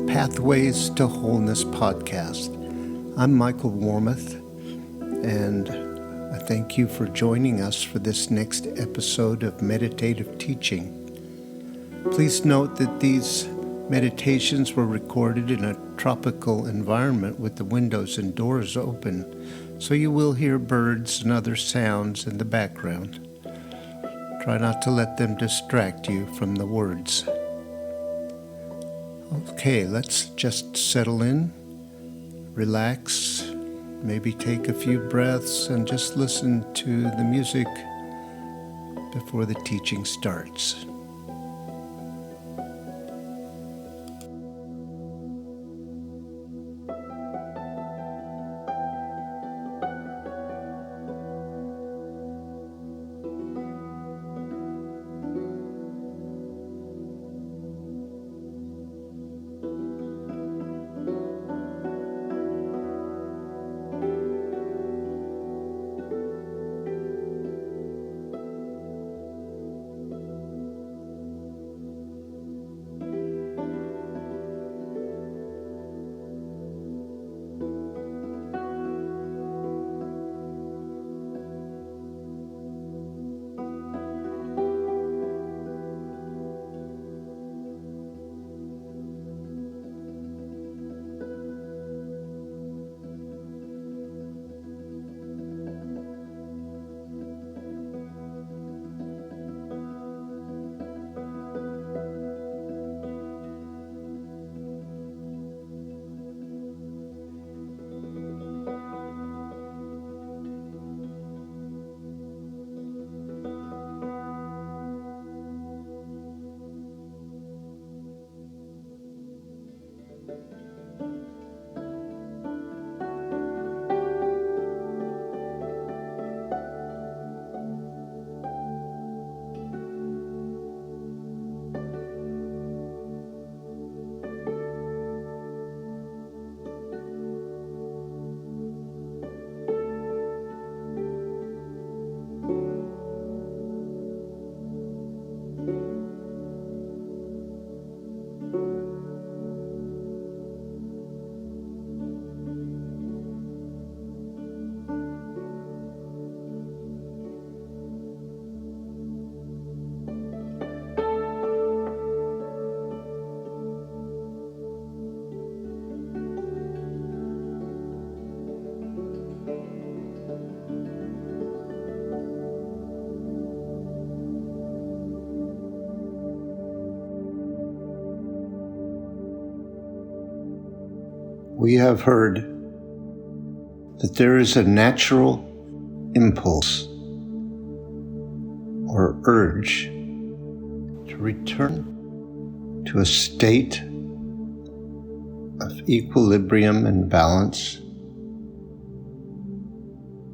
Pathways to Wholeness podcast. I'm Michael Warmoth, and I thank you for joining us for this next episode of meditative teaching. Please note that these meditations were recorded in a tropical environment with the windows and doors open, so you will hear birds and other sounds in the background. Try not to let them distract you from the words. Okay, let's just settle in, relax, maybe take a few breaths and just listen to the music before the teaching starts. We have heard that there is a natural impulse or urge to return to a state of equilibrium and balance,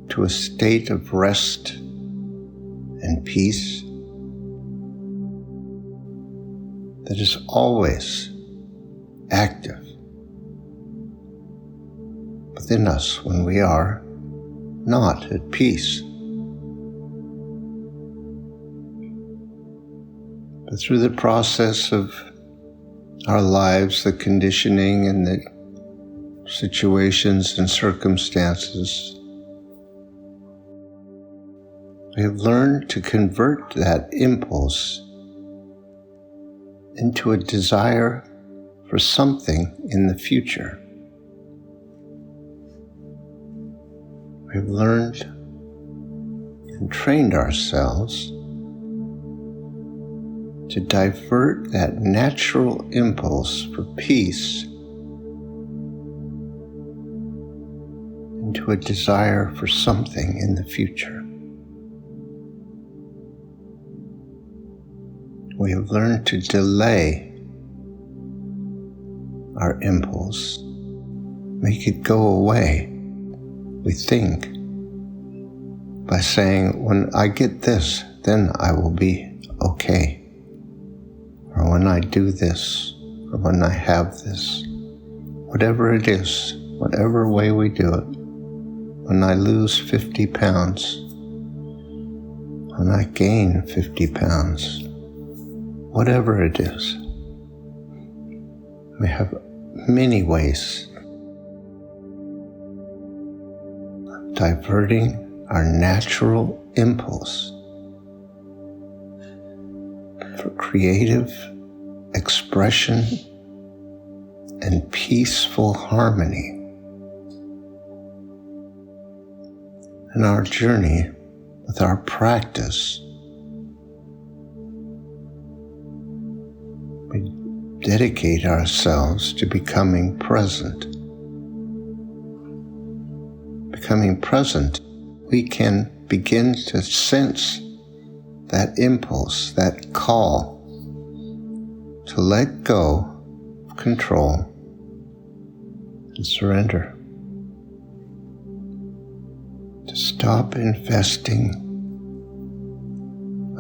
to a state of rest and peace that is always active within us when we are not at peace. But through the process of our lives, the conditioning and the situations and circumstances, we have learned to convert that impulse into a desire for something in the future. We've learned and trained ourselves to divert that natural impulse for peace into a desire for something in the future. We have learned to delay our impulse, make it go away. We think by saying, when I get this, then I will be okay. Or when I do this, or when I have this, whatever it is, whatever way we do it, when I lose 50 pounds, when I gain 50 pounds, whatever it is, we have many ways of diverting our natural impulse for creative expression and peaceful harmony in our journey with our practice. We dedicate ourselves to becoming present. Becoming present, we can begin to sense that impulse, that call to let go of control and surrender. To stop investing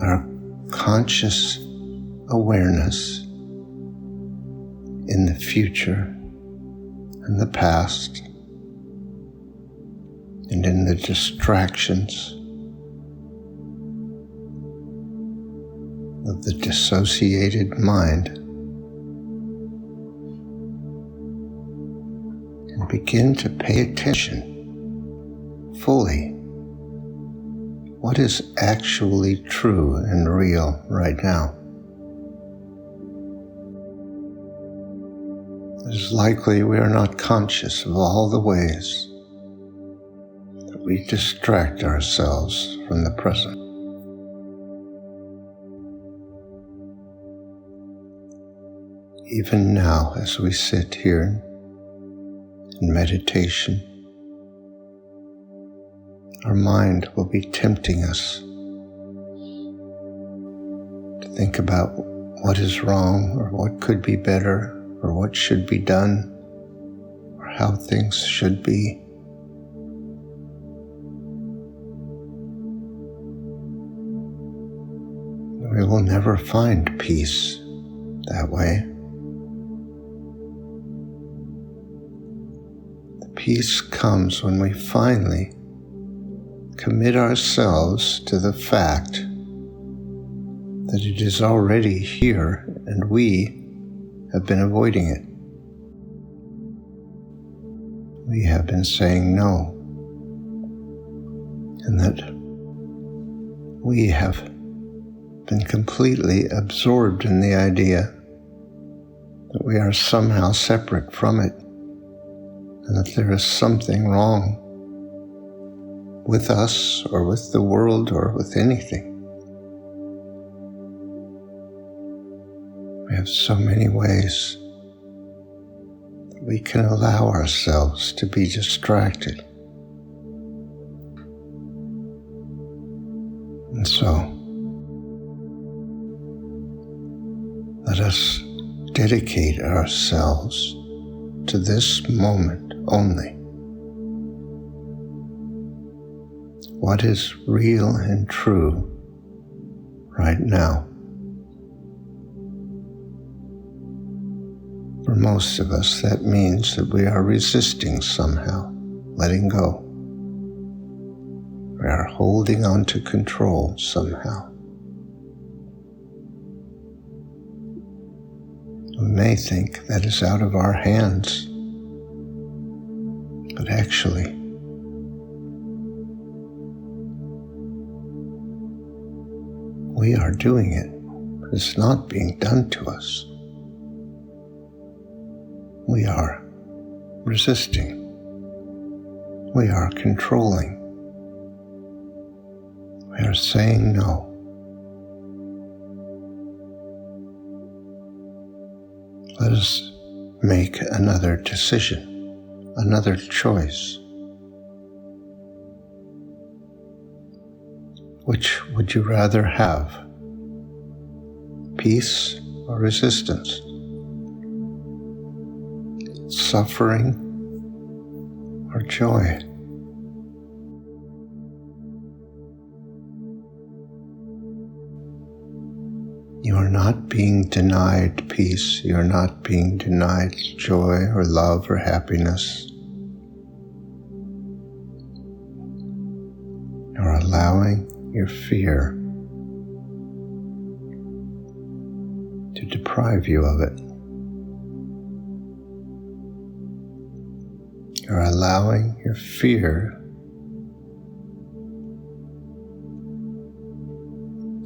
our conscious awareness in the future and the past and in the distractions of the dissociated mind, and begin to pay attention fully what is actually true and real right now. It is likely we are not conscious of all the ways that we distract ourselves from the present. Even now, as we sit here in meditation, our mind will be tempting us to think about what is wrong or what could be better or what should be done or how things should be. We will never find peace that way. The peace comes when we finally commit ourselves to the fact that it is already here and we have been avoiding it. We have been saying no, and that we have been completely absorbed in the idea that we are somehow separate from it and that there is something wrong with us or with the world or with anything. We have so many ways that we can allow ourselves to be distracted. And so, let us dedicate ourselves to this moment only. What is real and true right now? For most of us, that means that we are resisting somehow, letting go. We are holding on to control somehow. We may think that is out of our hands, but actually, we are doing it. It's not being done to us. We are resisting. We are controlling. We are saying no. Let us make another decision, another choice. Which would you rather have? Peace or resistance? Suffering or joy? You are not being denied peace. You are not being denied joy or love or happiness. You are allowing your fear to deprive you of it. You're allowing your fear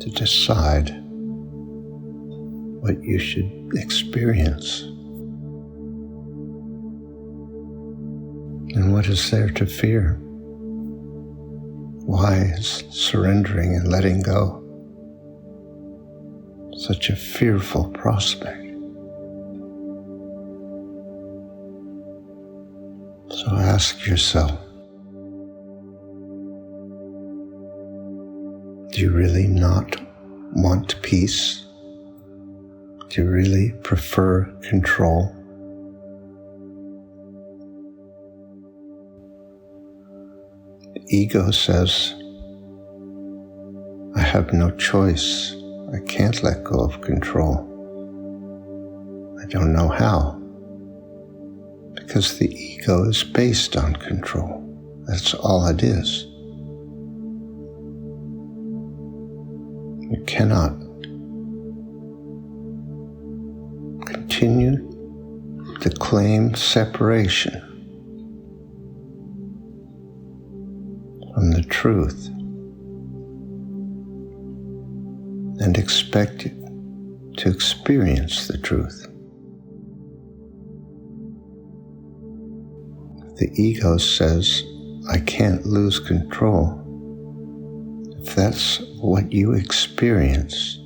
to decide what you should experience. And what is there to fear? Why is surrendering and letting go such a fearful prospect? So ask yourself, do you really not want peace? Do you really prefer control? The ego says, I have no choice. I can't let go of control. I don't know how. Because the ego is based on control. That's all it is. You cannot continue to claim separation from the truth and expect it to experience the truth. The ego says, I can't lose control. If that's what you experience,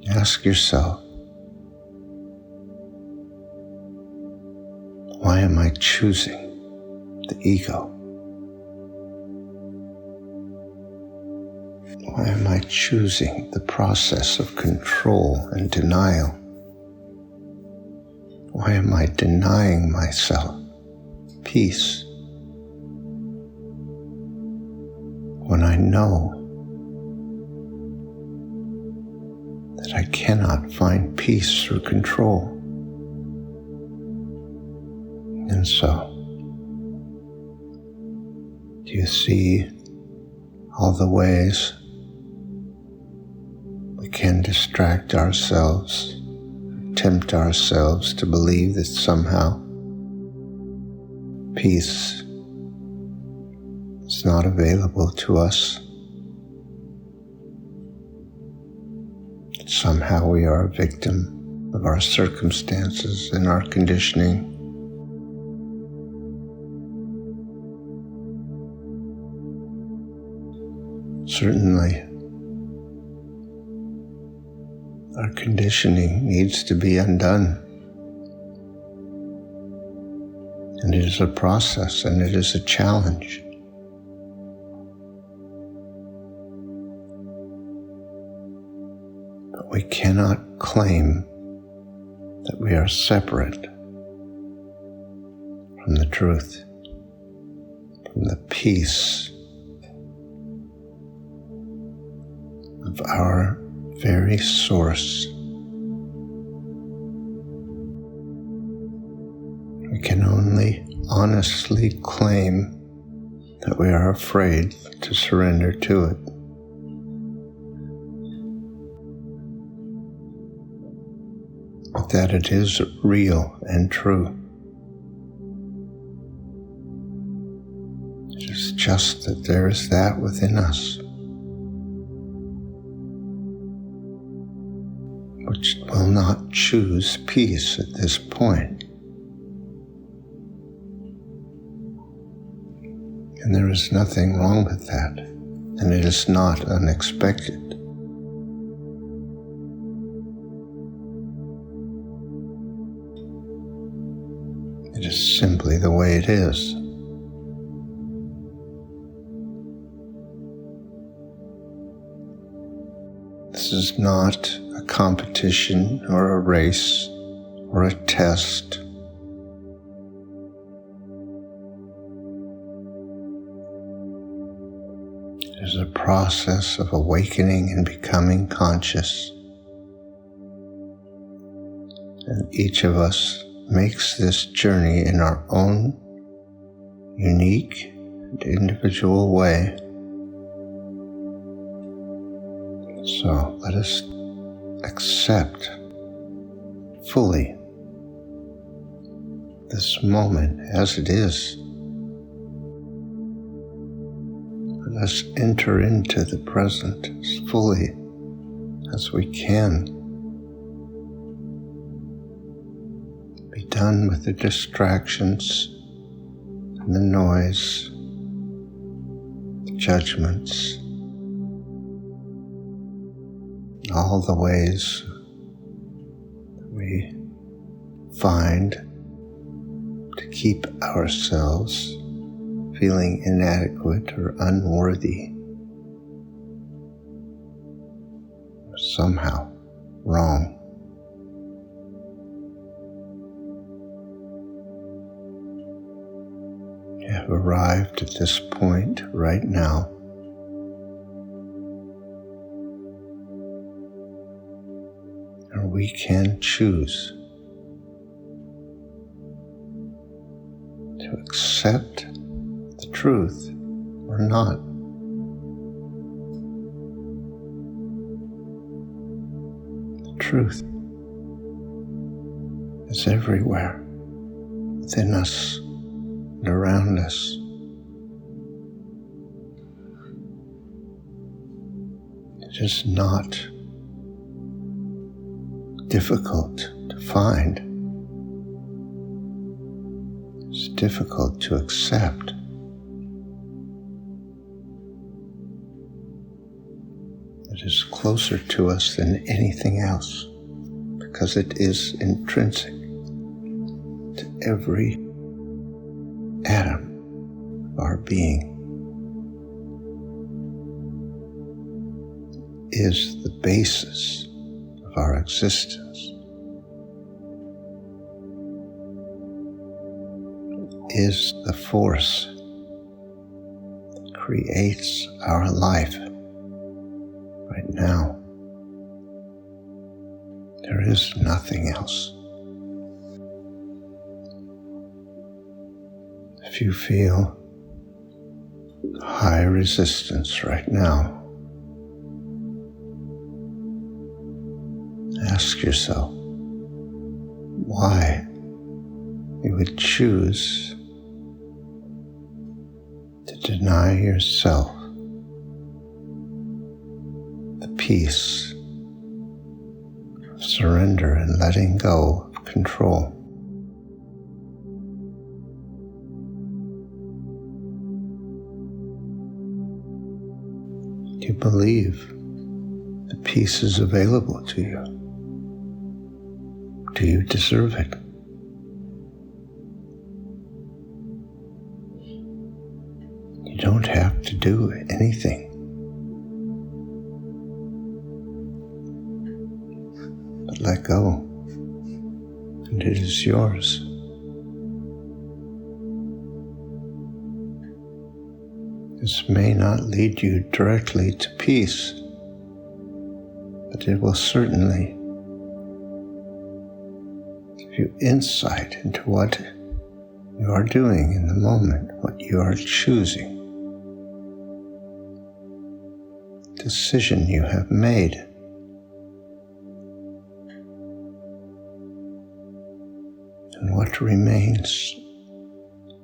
ask yourself, why am I choosing the ego? Why am I choosing the process of control and denial? Why am I denying myself peace when I know that I cannot find peace through control? And so, do you see all the ways we can distract ourselves, tempt ourselves to believe that somehow peace is not available to us? Somehow we are a victim of our circumstances and our conditioning. Certainly, our conditioning needs to be undone. And it is a process, and it is a challenge. But we cannot claim that we are separate from the truth, from the peace of our very source. We can only honestly claim that we are afraid to surrender to it. That it is real and true. It is just that there is that within us which will not choose peace at this point. And there is nothing wrong with that, and it is not unexpected. It is simply the way it is. This is not a competition or a race or a test. It is a process of awakening and becoming conscious. And each of us makes this journey in our own unique and individual way. So let us accept fully this moment as it is. Let us enter into the present as fully as we can. Be done with the distractions and the noise, the judgments, all the ways that we find to keep ourselves feeling inadequate or unworthy, or somehow wrong. You have arrived at this point right now. And we can choose to accept the truth or not. The truth is everywhere, within us and around us. It is not difficult to find. It's difficult to accept. It is closer to us than anything else because it is intrinsic to every atom of our being. It is the basis of our existence. It is the force that creates our life right now. There is nothing else. If you feel high resistance right now, ask yourself why you would choose to deny yourself the peace of surrender and letting go of control. Do you believe the peace is available to you? Do you deserve it? You don't have to do anything. But let go, and it is yours. This may not lead you directly to peace, but it will certainly give you insight into what you are doing in the moment, what you are choosing, decision you have made. And what remains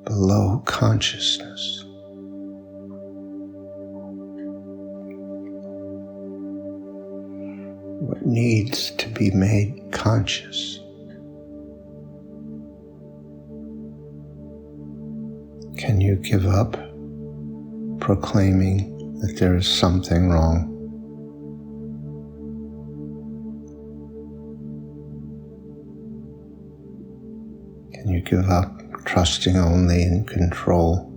below consciousness. What needs to be made conscious. Can you give up proclaiming that there is something wrong? Can you give up trusting only in control?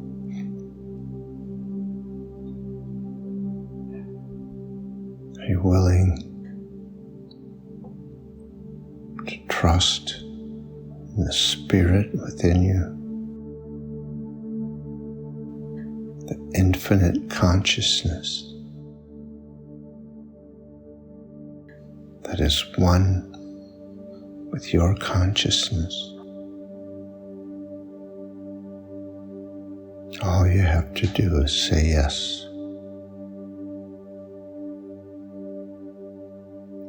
Are you willing to trust in the spirit within you? The infinite consciousness that is one with your consciousness. All you have to do is say yes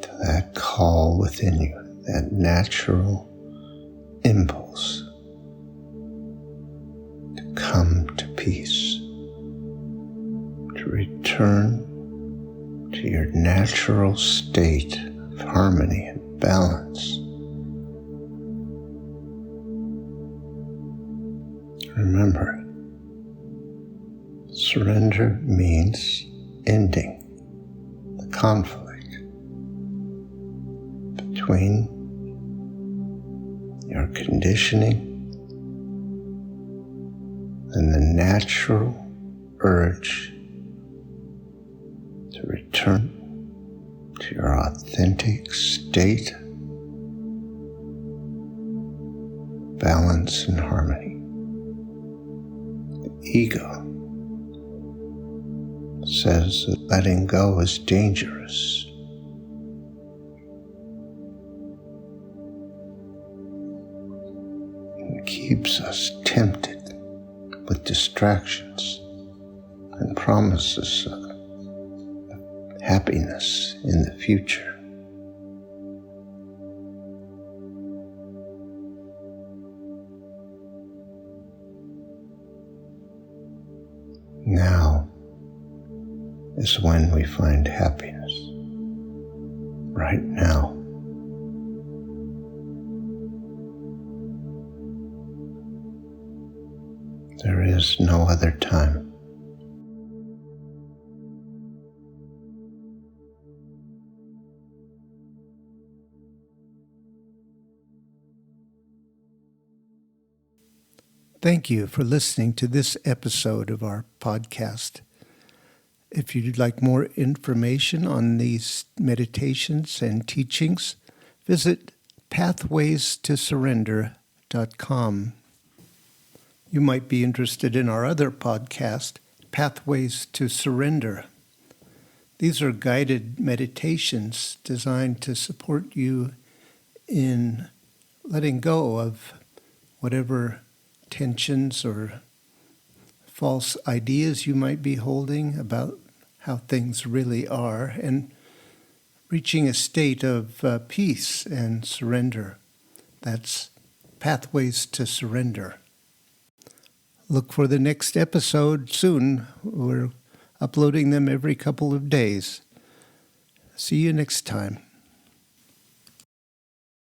to that call within you, that natural impulse come to peace, to return to your natural state of harmony and balance. Remember, surrender means ending the conflict between your conditioning and the natural urge to return to your authentic state, balance and harmony. The ego says that letting go is dangerous. It keeps us tempted with distractions and promises of happiness in the future. Now is when we find happiness. Right now. There is no other time. Thank you for listening to this episode of our podcast. If you'd like more information on these meditations and teachings, visit pathwaystosurrender.com. You might be interested in our other podcast, Pathways to Surrender. These are guided meditations designed to support you in letting go of whatever tensions or false ideas you might be holding about how things really are, and reaching a state of peace and surrender. That's Pathways to Surrender. Look for the next episode soon. We're uploading them every couple of days. See you next time.